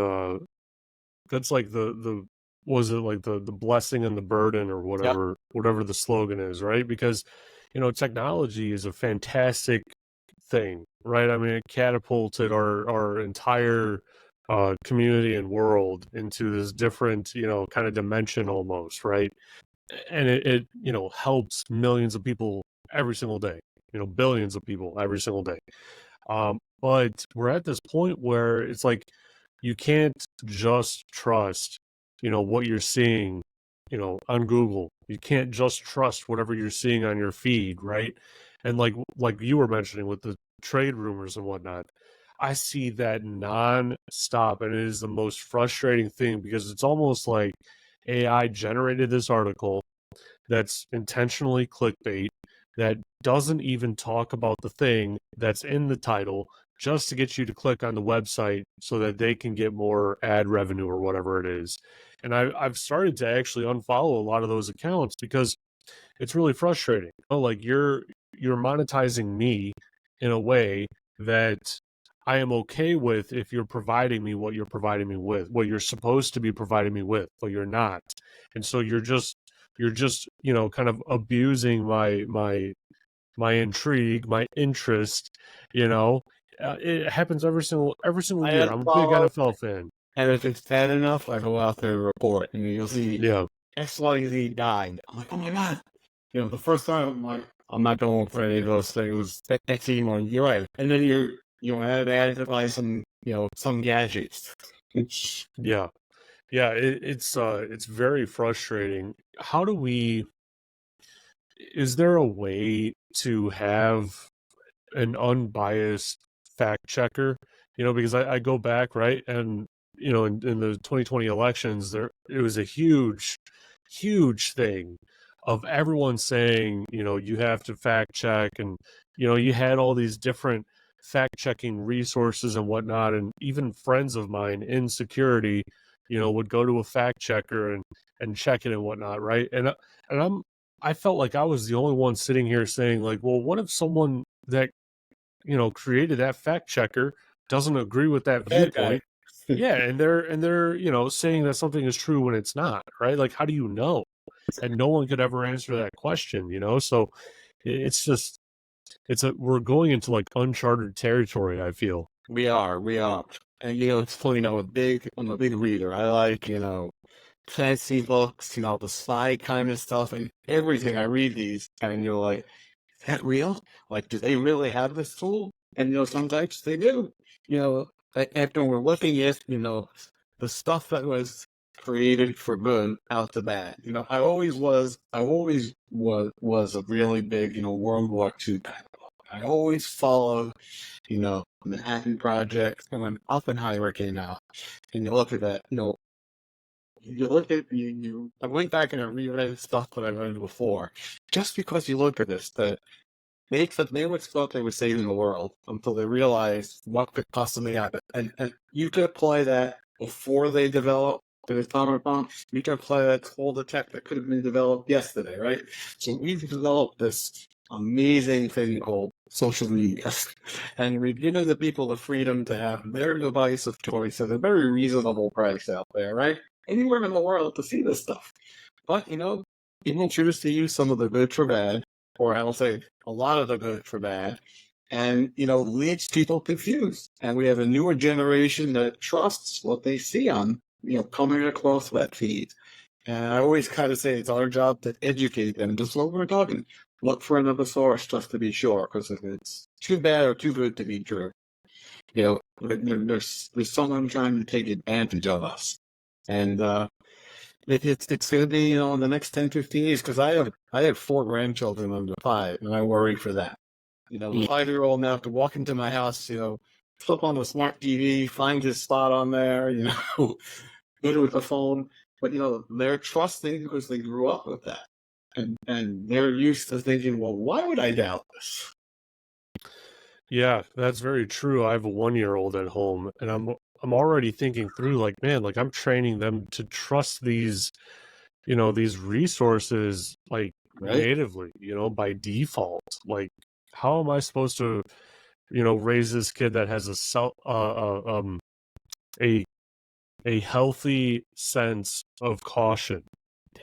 that's like the was it like the blessing and the burden, or Yep. whatever the slogan is, right? Because technology is a fantastic thing, right? I mean, it catapulted our entire community and world into this different kind of dimension almost, right? And it helps millions of people every single day, billions of people every single day. But we're at this point where it's like you can't just trust, what you're seeing, on Google. You can't just trust whatever you're seeing on your feed, right? And like you were mentioning with the trade rumors and whatnot, I see that non-stop, and it is the most frustrating thing because it's almost like AI generated this article that's intentionally clickbait, that doesn't even talk about the thing that's in the title, just to get you to click on the website so that they can get more ad revenue or whatever it is. And I've started to actually unfollow a lot of those accounts because it's really frustrating. Like you're monetizing me in a way that I am okay with if you're providing me what you're providing me with, what you're supposed to be providing me with, but you're not. And so you're just kind of abusing my intrigue, my interest. you know it happens every single I year. I'm a big unfollow, NFL fan. and if it's bad enough, I go out there and report, and you'll see Yeah. XYZ died. I'm like, oh my god. The first time I'm like, I'm not going for any of those things. Next thing you know, you're right. And then you're added to buy some, some gadgets. Yeah. Yeah, it's very frustrating. How do we is there a way to have an unbiased fact checker? Because I go back, right? And in the 2020 elections, it was a huge, huge thing of everyone saying, you have to fact check, and you had all these different fact checking resources and whatnot, and even friends of mine in security, would go to a fact checker and check it and whatnot, right? And I felt like I was the only one sitting here saying, like, well, what if someone that created that fact checker doesn't agree with that Bad guy. viewpoint? Yeah, and they're saying that something is true when it's not, right? Like, how do you know? And no one could ever answer that question. So it's just we're going into like uncharted territory, I feel. We are. And it's funny, I'm a big reader. I like, fancy books, the spy kind of stuff and everything. I read these and you're like, is that real? Like, do they really have this tool? And sometimes they do. After we're looking at, the stuff that was created for good out the bad. I always was a really big, World War II kind of book. I always followed, Manhattan Project, and when Oppenheimer came out, and you look at that, you look at I went back and I reread stuff that I read before, just because you look at this, that they always thought they were saving the world until they realized what could possibly happen. And you could apply that before they developed the atomic bomb. You could apply that to all the tech that could have been developed yesterday, right? So we've developed this amazing thing called social media. And we've given the people the freedom to have their device of choice at a very reasonable price out there, right? Anywhere in the world to see this stuff. But, people choose to use some of the good for bad, or I'll say a lot of the good for bad, and, leads people confused. And we have a newer generation that trusts what they see on, coming across that feed. And I always kind of say it's our job to educate them, just what we're talking. Look for another source just to be sure, because if it's too bad or too good to be true, there's someone trying to take advantage of us. And it's going to be, in the next 10, 15 years, because I have 4 grandchildren under 5, and I worry for that. The 5-year-old now could walk into my house, flip on the smart TV, find his spot on there, go to the phone. But, they're trusting because they grew up with that. And they're used to thinking, well, why would I doubt this? Yeah, that's very true. I have a 1-year-old at home, and I'm already thinking through, like, man, like I'm training them to trust these resources, like, Right? natively, by default. Like, how am I supposed to, raise this kid that has a a healthy sense of caution?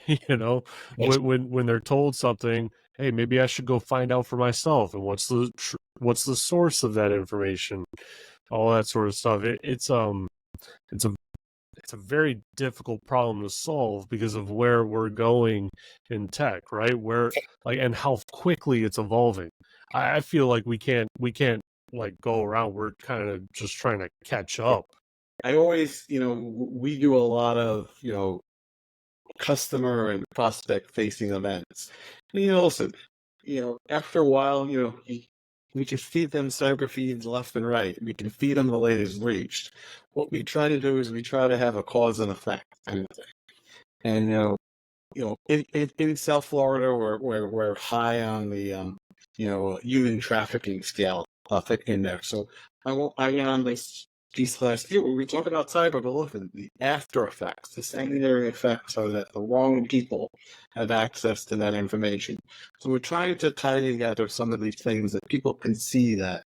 you know, when they're told something, hey, maybe I should go find out for myself, and what's the source of that information, all that sort of stuff. It's a it's a very difficult problem to solve because of where we're going in tech, right? Where, like, and how quickly it's evolving. I feel like we can't like go around. We're kind of just trying to catch up. I always, we do a lot of, customer and prospect facing events. Listen, after a while, we can feed them cyber feeds left and right. We can feed them the latest breach. What we try to do is we try to have a cause and effect kind of thing. And, in South Florida, we're high on the, human trafficking scale in there. So I went on this piece last year where we talk about cyber, but look at the after effects, the secondary effects are that the wrong people have access to that information. So we're trying to tie together some of these things that people can see that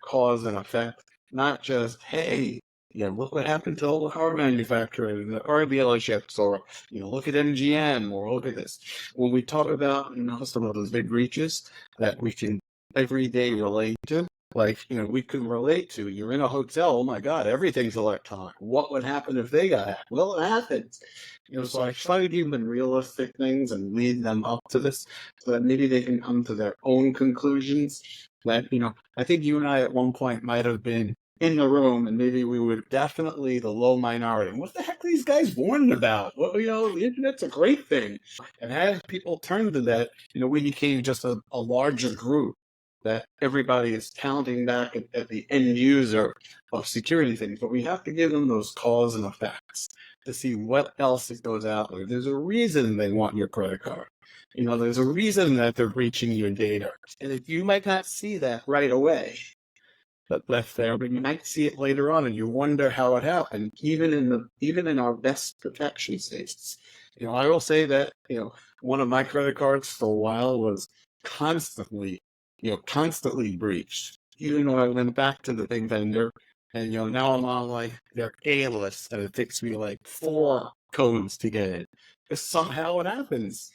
cause and effect, not just, hey, look what happened to all the car manufacturers and the car dealerships, or look at MGM, or look at this. When we talk about some of those big breaches that we can every day relate to, like, we can relate to. You're in a hotel, oh my God, everything's electronic. What would happen if they got hacked? Well, it happens. So I try to give them realistic things and lead them up to this so that maybe they can come to their own conclusions. That, I think you and I at one point might have been in the room, and maybe we were definitely the low minority. What the heck are these guys warning about? Well, the internet's a great thing. And as people turned to that, we became just a larger group that everybody is counting back at the end user of security things. But we have to give them those cause and effects to see what else it goes out there. There's a reason they want your credit card. There's a reason that they're breaching your data. And if you might not see that right away, that left there, but you might see it later on, and you wonder how it happened. Even in our best protection states, I will say that one of my credit cards for a while was constantly breached. Even though I went back to the big vendor, and now I'm on like their A list, and it takes me like 4 codes to get it. Because somehow it happens.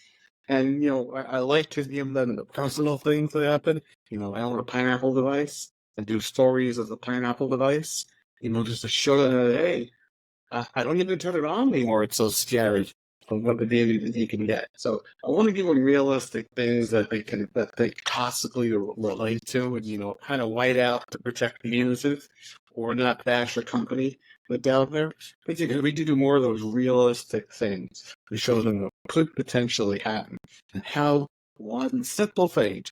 And I like to give them the personal things that happen. I own a Pineapple device and do stories of the Pineapple device. Just to show them that, hey, I don't even turn it on anymore. It's so scary of what the data that you can get. So I want to give them realistic things that they possibly relate to, and kind of white out to protect the users or not bash a company that's out there. Basically, we do more of those realistic things to show them what could potentially happen and how one simple thing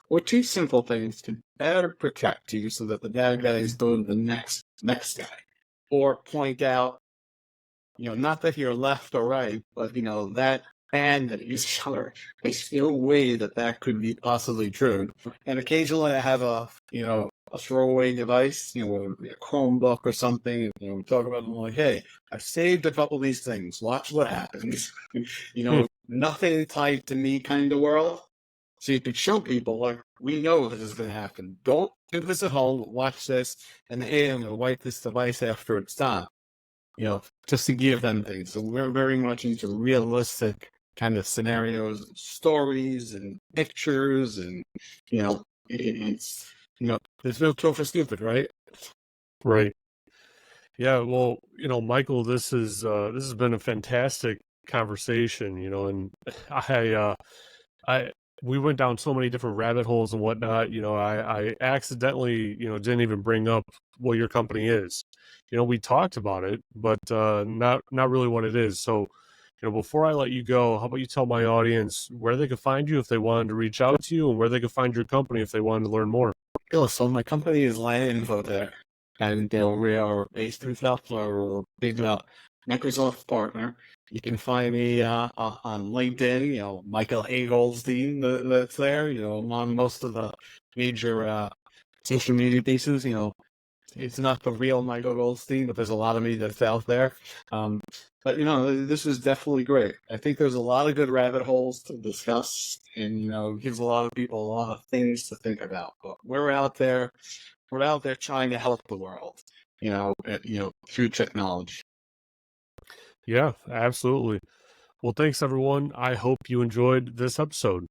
or 2 simple things can better protect you so that the bad guys go to the next guy. Or point out, not that you're left or right, but, that and that each other. There's no way that could be possibly true. And occasionally I have a throwaway device, a Chromebook or something, we talk about them like, hey, I've saved a couple of these things. Watch what happens. Nothing tied to me kind of world. So you could show people, like, we know this is going to happen. Don't do this at home. Watch this, and hey, I'm going to wipe this device after it's done. Just to give them things. So we're very much into realistic kind of scenarios, and stories, and pictures, and it's there's no cure for stupid, right? Right. Yeah. Well, Michael, this has been a fantastic conversation. And I we went down so many different rabbit holes and whatnot. I accidentally didn't even bring up what your company is. We talked about it, but not really what it is. So before I let you go, how about you tell my audience where they could find you if they wanted to reach out to you, and where they could find your company if they wanted to learn more. So my company is Land Info there, and we are based in South Florida. We're a big Microsoft partner. You can find me on LinkedIn. Michael A. Goldstein. That's there. I'm on most of the major social media pieces. It's not the real Michael Goldstein, but there's a lot of me that's out there. But this is definitely great. I think there's a lot of good rabbit holes to discuss, and gives a lot of people a lot of things to think about. But we're out there trying to help the world, through technology. Yeah, absolutely. Well, thanks everyone. I hope you enjoyed this episode.